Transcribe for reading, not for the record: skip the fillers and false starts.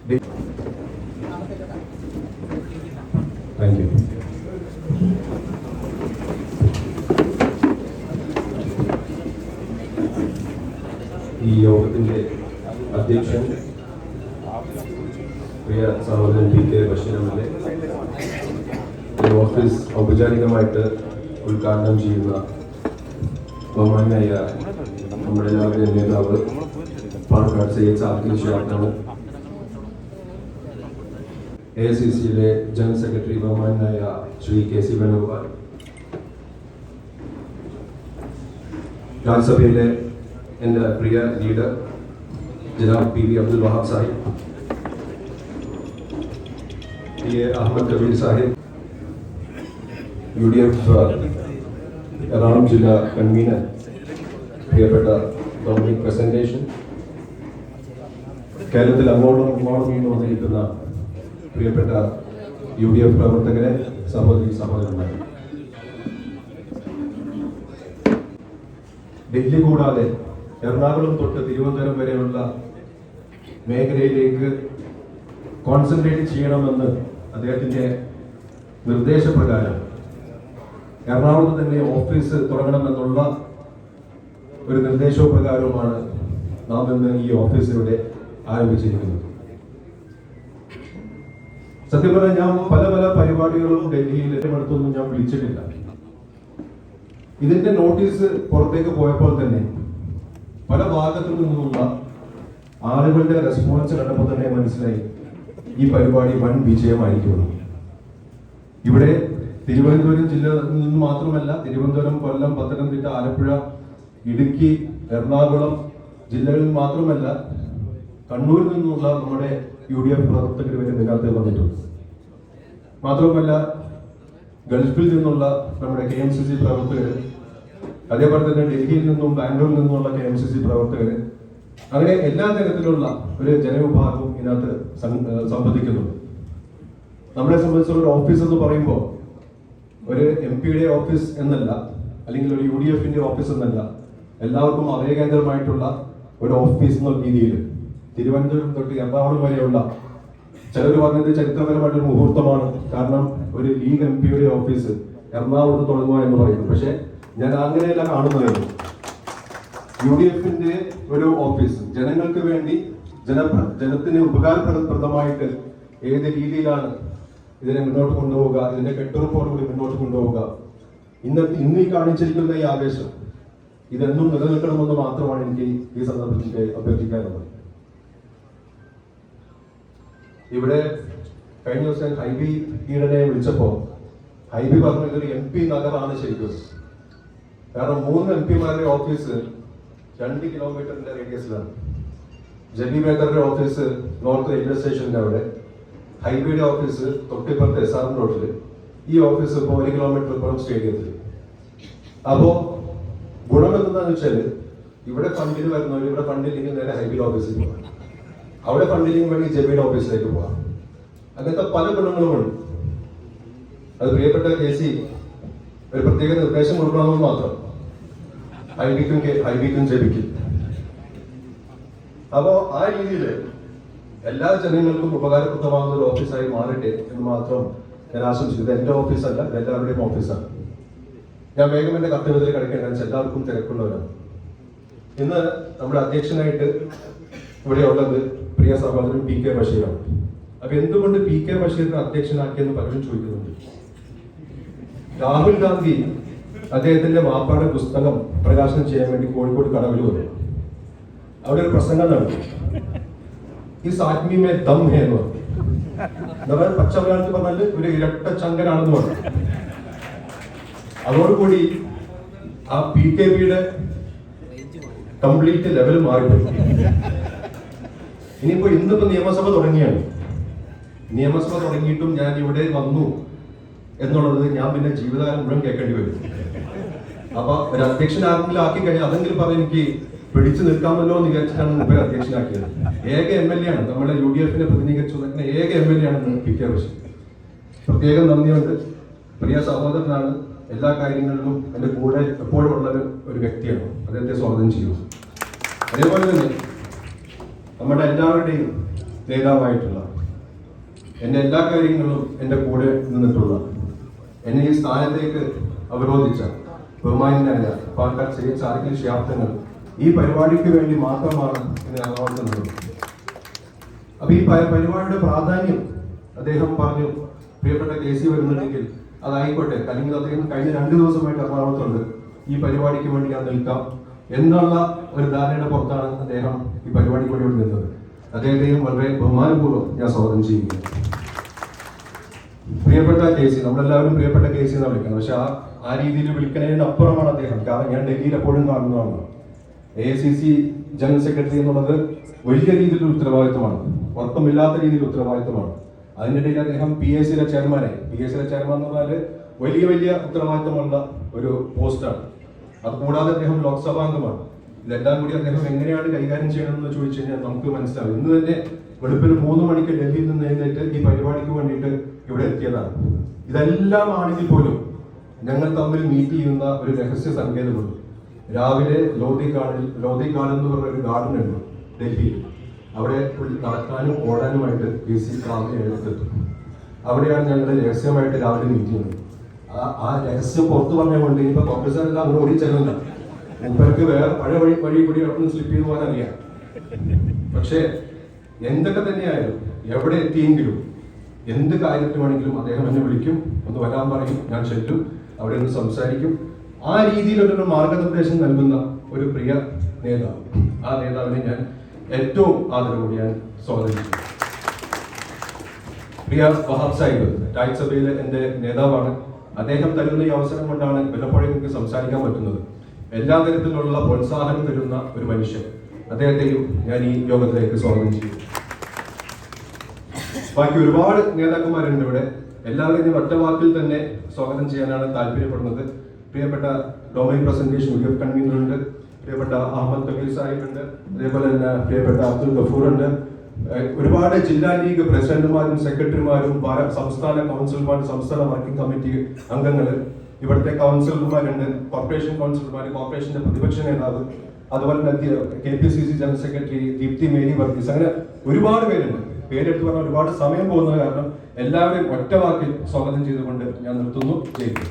Thank you. ഈ യോഗത്തിൻ്റെ അധ്യക്ഷൻ പ്രിയ സഹോദരൻ PK ബഷീർ എം.എൽ.എ, ഈ ഓഫീസ് ഔപചാരികമായിട്ട് ഉദ്ഘാടനം ചെയ്യുന്ന ബഹുമാനായ നമ്മുടെ എല്ലാവരുടെയും നേതാവ് പാണക്കാട് സയ്യിദ് സാദിഖ് ശിഹാബാണ്, AICCയിലെ ജനറൽ സെക്രട്ടറി ബഹുമാനായ ശ്രീ KC വേണുഗോപാൽ, രാജ്യസഭയിലെ എൻ്റെ പ്രിയ ലീഡർ ജനാബ് PV Abdul Wahab Sahib, PA Ahmed Kabeer Sahib, UDF Ernakulam ജില്ലാ കൺവീനർ പ്രിയപ്പെട്ട ഡൊമിനിക് പ്രസന്റേഷൻ, കേരളത്തിൽ അങ്ങോട്ടും ഇങ്ങോട്ടും നിന്ന് വന്നിരിക്കുന്ന പ്രിയപ്പെട്ട UDF പ്രവർത്തകരെ, സഹോദരി സഹോദരന്മാരെ, ഡൽഹി കൂടാതെ എറണാകുളം തൊട്ട് തിരുവനന്തപുരം വരെയുള്ള മേഖലയിലേക്ക് കോൺസെൻട്രേറ്റ് ചെയ്യണമെന്ന് അദ്ദേഹത്തിൻ്റെ നിർദ്ദേശപ്രകാരം എറണാകുളത്ത് തന്നെ ഓഫീസ് തുടങ്ങണമെന്നുള്ള ഒരു നിർദ്ദേശപ്രകാരവുമാണ് നാം ഇന്ന് ഈ ഓഫീസ് ഇവിടെ ആരംഭിച്ചിരിക്കുന്നത്. സത്യം പറഞ്ഞാൽ ഞാൻ പല പരിപാടികളും ഡൽഹിയിൽ അടുത്തൊന്നും ഞാൻ വിളിച്ചിട്ടില്ല. ഇതിന്റെ നോട്ടീസ് പുറത്തേക്ക് പോയപ്പോൾ തന്നെ പല ഭാഗത്തു നിന്നുള്ള ആളുകളുടെ റെസ്പോൺസ് കണ്ടപ്പോൾ തന്നെ മനസ്സിലായി ഈ പരിപാടി വൻ വിജയമായിരിക്കുമെന്ന്. ഇവിടെ തിരുവനന്തപുരം ജില്ലയിൽ നിന്ന് മാത്രമല്ല, തിരുവനന്തപുരം, കൊല്ലം, പത്തനംതിട്ട, ആലപ്പുഴ, ഇടുക്കി, എറണാകുളം ജില്ലകളിൽ മാത്രമല്ല, കണ്ണൂരിൽ നിന്നുള്ള നമ്മുടെ UDF പ്രവർത്തകർ വരെ ഇതിനകത്ത് വന്നിട്ടുണ്ട്. മാത്രമല്ല ഗൾഫിൽ നിന്നുള്ള നമ്മുടെ KMCC പ്രവർത്തകർ, അതേപോലെ തന്നെ ഡൽഹിയിൽ നിന്നും ബാംഗ്ലൂരിൽ നിന്നുള്ള KMCC പ്രവർത്തകർ, അങ്ങനെ എല്ലാ തരത്തിലുള്ള ഒരു ജനവിഭാഗവും ഇതിനകത്ത് സംബന്ധിക്കുന്നുണ്ട്. നമ്മളെ സംബന്ധിച്ചുള്ള ഒരു ഓഫീസ് എന്ന് പറയുമ്പോൾ ഒരു MP-യുടെ ഓഫീസ് എന്നല്ല, അല്ലെങ്കിൽ ഒരു UDF-ന്റെ ഓഫീസ് എന്നല്ല, എല്ലാവർക്കും അഭയകേന്ദ്രമായിട്ടുള്ള ഒരു ഓഫീസ് എന്ന രീതിയിൽ തിരുവനന്തപുരം തൊട്ട് എറണാകുളം വരെയുള്ള, ചിലർ പറഞ്ഞത് ചരിത്രപരമായിട്ടൊരു മുഹൂർത്തമാണ്, കാരണം ഒരു ലീഗ് MP-യുടെ ഓഫീസ് എറണാകുളത്ത് തുടങ്ങുക എന്ന് പറയുന്നത്. പക്ഷെ ഞാൻ അങ്ങനെയല്ല കാണുന്നത്. UDF-ന്റെ ഒരു ഓഫീസ് ജനങ്ങൾക്ക് വേണ്ടി, ജനത്തിന് ഉപകാരപ്രദമായിട്ട് ഏത് രീതിയിലാണ് ഇതിനെ മുന്നോട്ട് കൊണ്ടുപോവുക, ഇതിന്റെ കെട്ടുറപ്പോടുകൂടി മുന്നോട്ട് കൊണ്ടുപോവുക, ഇന്ന് ഈ കാണിച്ചിരിക്കുന്ന ഈ ആവേശം ഇതെന്നും നിലനിൽക്കണമെന്ന് മാത്രമാണ് എനിക്ക് ഈ സന്ദർഭത്തിൽ അഭ്യർത്ഥിക്കാനുള്ളത്. ഇവിടെ കഴിഞ്ഞ ദിവസം ഹൈബി ഈടനെ വിളിച്ചപ്പോൾ ഹൈബി പറഞ്ഞു ഇതൊരു MP നഗറാണ് ശരിക്കും. കാരണം 3 MP-മാരുടെ office 2 കിലോമീറ്ററിന്റെ റേഡിയസിലാണ്. Jebi ബേക്കറുടെ office north railway സ്റ്റേഷന്റെ അവിടെ, ഹൈബിയുടെ ഓഫീസ് തൊട്ടിപ്പുറത്ത് SRM റോഡില്, ഈ ഓഫീസ് ഇപ്പോൾ 1 കിലോമീറ്റർ ഇപ്പുറം സ്റ്റേഡിയത്തിൽ. അപ്പോ ഗുണം എന്താണെന്ന് വെച്ചാൽ ഇവിടെ ഫണ്ടിൽ വരുന്നവർ ഇവിടെ ഫണ്ടില്ലെങ്കിൽ നേരെ ഹൈബിയുടെ ഓഫീസിൽ പോകാം, അവിടെ ഫണ്ടില്ലെങ്കിൽ വേണമെങ്കിൽ ജബിയുടെ ഓഫീസിലേക്ക് പോകാം. അങ്ങനത്തെ പല ഗുണങ്ങളുമുണ്ട്. അത് പ്രിയപ്പെട്ട KC ഒരു പ്രത്യേക നിർദ്ദേശം കൊടുക്കണമെന്ന് മാത്രം, ഹൈബിക്കും ജബിക്കും. അപ്പോ ആ രീതിയിൽ എല്ലാ ജനങ്ങൾക്കും ഉപകാരപ്രദമാകുന്ന ഒരു ഓഫീസായി മാറട്ടെ എന്ന് മാത്രം ഞാൻ ആശംസിക്കുന്നത്. എന്റെ ഓഫീസല്ല, എല്ലാവരുടെയും ഓഫീസാണ്. ഞാൻ വേഗം എന്റെ കർത്തവ്യത്തിൽ കിടക്കേണ്ട, എല്ലാവർക്കും തിരക്കുള്ളവരാണ്. ഇന്ന് നമ്മുടെ അധ്യക്ഷനായിട്ട് ഇവിടെ ഉള്ളത് പ്രിയ സഹോദരൻ PK ബഷീറാണ്. അപ്പൊ എന്തുകൊണ്ട് PK ബഷീറിനെ അധ്യക്ഷനാക്കിയെന്ന് പലരും ചോദിക്കുന്നുണ്ട്. രാഹുൽ ഗാന്ധി അദ്ദേഹത്തിന്റെ വാപ്പാടെ പുസ്തകം പ്രകാശനം ചെയ്യാൻ വേണ്ടി കോഴിക്കോട് കടവിൽ വന്നു. അവിടെ ഒരു പ്രസംഗം നടത്തി. ഈ സാത്മി മേ ദം ഹേ എന്ന് പറഞ്ഞു. നമ്മൾ പച്ചമലയാളത്തിൽ പറഞ്ഞാൽ ഒരു ഇരട്ട ചങ്കനാണെന്ന് പറഞ്ഞു. അതോടുകൂടി ആ PKBയുടെ കംപ്ലീറ്റ് ലെവൽ മാറിപ്പോയി. ഇന്നിപ്പോ നിയമസഭ തുടങ്ങിയാണ്. നിയമസഭ തുടങ്ങിയിട്ടും ഞാൻ ഇവിടെ വന്നു എന്നുള്ളത് ഞാൻ പിന്നെ ജീവിതകാലം മുഴുവൻ കേൾക്കേണ്ടി വരും. അപ്പൊ ഒരു അധ്യക്ഷനാരെങ്കിലും ആക്കി കഴിഞ്ഞാൽ അതെങ്കിലും പറഞ്ഞ് എനിക്ക് പിടിച്ചു നിൽക്കാമല്ലോ എന്ന് വിചാരിച്ചിട്ടാണ് മുമ്പേ അധ്യക്ഷനാക്കിയത്. ഏക MLA ആണ്, നമ്മുടെ UDF-നെ പ്രതിനിധീകരിച്ചു നിൽക്കുന്ന ഏക MLA ആണ് PK ബഷീർ. പ്രത്യേകം നന്ദിയുണ്ട്. പ്രിയ സഹോദരനാണ്, എല്ലാ കാര്യങ്ങളിലും എൻ്റെ കൂടെ എപ്പോഴും ഉള്ള ഒരു വ്യക്തിയാണ്. അദ്ദേഹത്തെ സ്വാഗതം ചെയ്യുന്നു. അതേപോലെ തന്നെ നമ്മുടെ എല്ലാവരുടെയും നേതാവായിട്ടുള്ള എന്റെ എല്ലാ കാര്യങ്ങളിലും എൻ്റെ കൂടെ നിന്നിട്ടുള്ള, എന്നെ ഈ സ്ഥാനത്തേക്ക് അവരോധിച്ച ബഹുമാനായ പാലക്കാട് സയ്യിദ് സാദിഖ് അലി ശിഹാബ് തങ്ങൾ ഈ പരിപാടിക്ക് വേണ്ടി മാത്രമാണ് ഇന്ന് ഓർക്കുന്നത്. അപ്പൊ ഈ പരിപാടിയുടെ പ്രാധാന്യം അദ്ദേഹം പറഞ്ഞു. പ്രിയപ്പെട്ട KC വരുന്നുണ്ടെങ്കിൽ അതായിക്കോട്ടെ, അല്ലെങ്കിൽ അദ്ദേഹം കഴിഞ്ഞ 2 ദിവസമായിട്ട് എറണാകുളത്തുണ്ട്, ഈ പരിപാടിക്ക് വേണ്ടി ഞാൻ നിൽക്കാം എന്നുള്ള ഒരു ധാരണയുടെ പുറത്താണ് അദ്ദേഹം ഈ പരിപാടിക്ക് വേണ്ടി ഇവിടെ നിന്നത്. അദ്ദേഹത്തെയും വളരെ ബഹുമാനപൂർവ്വം ഞാൻ സ്വാഗതം ചെയ്യുകയാണ്. പ്രിയപ്പെട്ട KC, നമ്മളെല്ലാവരും പ്രിയപ്പെട്ട KC എന്ന് വിളിക്കണം, പക്ഷെ ആ രീതിയിൽ വിളിക്കുന്നതിന് അപ്പുറമാണ് അദ്ദേഹം. കാരണം ഞാൻ ഡൽഹിയിൽ എപ്പോഴും കാണുന്നതാണ്. AICC ജനറൽ സെക്രട്ടറി എന്നുള്ളത് വലിയ രീതിയിലുള്ള ഉത്തരവാദിത്വമാണ്, ഉറപ്പമില്ലാത്ത രീതിയിൽ ഉത്തരവാദിത്വമാണ്. അതിനിടയിൽ അദ്ദേഹം PAC ചെയർമാനായി. PAC ചെയർമാൻ എന്ന് പറഞ്ഞാൽ വലിയ വലിയ ഉത്തരവാദിത്വമുള്ള ഒരു പോസ്റ്റാണ്. അതുകൂടാതെ അദ്ദേഹം ലോക്സഭാംഗമാണ്. ഇതെല്ലാം കൂടി അദ്ദേഹം എങ്ങനെയാണ് കൈകാര്യം ചെയ്യണമെന്ന് ചോദിച്ചു കഴിഞ്ഞാൽ നമുക്ക് മനസ്സിലാവും. ഇന്ന് തന്നെ വെളുപ്പിന് 3 മണിക്ക് ഡൽഹിയിൽ നിന്ന് എഴുന്നേറ്റ് ഈ പരിപാടിക്ക് വേണ്ടിയിട്ട് ഇവിടെ എത്തിയതാണ്. ഇതെല്ലാം ആണെങ്കിൽ പോലും ഞങ്ങൾ തമ്മിൽ മീറ്റ് ചെയ്യുന്ന ഒരു രഹസ്യ സങ്കേതമുണ്ട്. രാവിലെ ലോധി ഗാർഡൻ എന്ന് പറഞ്ഞ ഒരു ഗാർഡൻ ഉണ്ട് ഡൽഹിയിൽ. അവിടെ നടക്കാനും ഓടാനുമായിട്ട് KC രാവിലെ എഴുത്തെത്തും. അവിടെയാണ് ഞങ്ങൾ രഹസ്യമായിട്ട് രാവിലെ മീറ്റ് ചെയ്യുന്നത്. ആ രഹസ്യം പുറത്തു പറഞ്ഞുകൊണ്ട് ഇപ്പൊ കോൺഗ്രസ്സുകാരെല്ലാം അങ്ങോട്ട് ഓടിച്ചെല്ലുന്നില്ല. മുമ്പർക്ക് വേറെ പഴയ വഴി കൂടി അവിടെ സ്ലിപ്പ് ചെയ്ത് പോകാൻ അറിയാം. പക്ഷേ എന്തൊക്കെ തന്നെയായാലും എവിടെ എത്തിയെങ്കിലും എന്ത് കാര്യത്തിന് വേണമെങ്കിലും അദ്ദേഹം എന്നെ വിളിക്കും, ഒന്ന് വരാൻ പറയും, ഞാൻ ചെല്ലും, അവിടെ ഒന്ന് സംസാരിക്കും. ആ രീതിയിലൊരു മാർഗനിർദ്ദേശം നൽകുന്ന ഒരു പ്രിയ നേതാവ്. ആ നേതാവിനെ ഞാൻ ഏറ്റവും ആദരവോടെ ഞാൻ സ്വാഗതം ചെയ്യും. പ്രിയ വഹാബ് സാഹിബ് രാജ്യസഭയിലെ എൻ്റെ നേതാവാണ്. അദ്ദേഹം തരുന്ന ഈ അവസരം കൊണ്ടാണ് പലപ്പോഴും എനിക്ക് സംസാരിക്കാൻ പറ്റുന്നത്. എല്ലാ തരത്തിലുള്ള പ്രോത്സാഹനം തരുന്ന ഒരു മനുഷ്യൻ. അദ്ദേഹത്തെയും ഞാൻ ഈ യോഗത്തിലേക്ക് സ്വാഗതം ചെയ്യും. ബാക്കി ഒരുപാട് നേതാക്കന്മാരുണ്ട് ഇവിടെ. എല്ലാവരെയും ഒറ്റ വാക്കിൽ തന്നെ സ്വാഗതം ചെയ്യാനാണ് താല്പര്യപ്പെടുന്നത്. പ്രിയപ്പെട്ട ഡൊമൈൻ പ്രസന്റേഷൻ UF കൺവീനർ ഉണ്ട്, പ്രിയപ്പെട്ട അഹമ്മദ് കബീർ സാഹിബ് ഉണ്ട്, അതേപോലെ തന്നെ പ്രിയപ്പെട്ട അബ്ദുൽ ഗഫൂർ ഉണ്ട്. ഒരുപാട് ജില്ലാ ലീഗ് പ്രസിഡന്റുമാരും സെക്രട്ടറിമാരും സംസ്ഥാന കൗൺസിലർമാരും സംസ്ഥാന വർക്കിംഗ് കമ്മിറ്റി അംഗങ്ങൾ, ഇവിടുത്തെ കൗൺസിലർമാരുണ്ട്, കോർപ്പറേഷൻ കൗൺസിലർമാർ, കോർപ്പറേഷന്റെ പ്രതിപക്ഷ നേതാവ്, അതുപോലെ തന്നെ KPCC general secretary Deepthi Mary Varghese, അങ്ങനെ ഒരുപാട് പേരുണ്ട്. പേരെടുത്ത് പറഞ്ഞാൽ ഒരുപാട് സമയം പോകുന്നത് കാരണം എല്ലാവരെയും ഒറ്റ വാക്കിൽ സ്വാഗതം ചെയ്തുകൊണ്ട് ഞാൻ നിർത്തുന്നു. ജയിക്കും.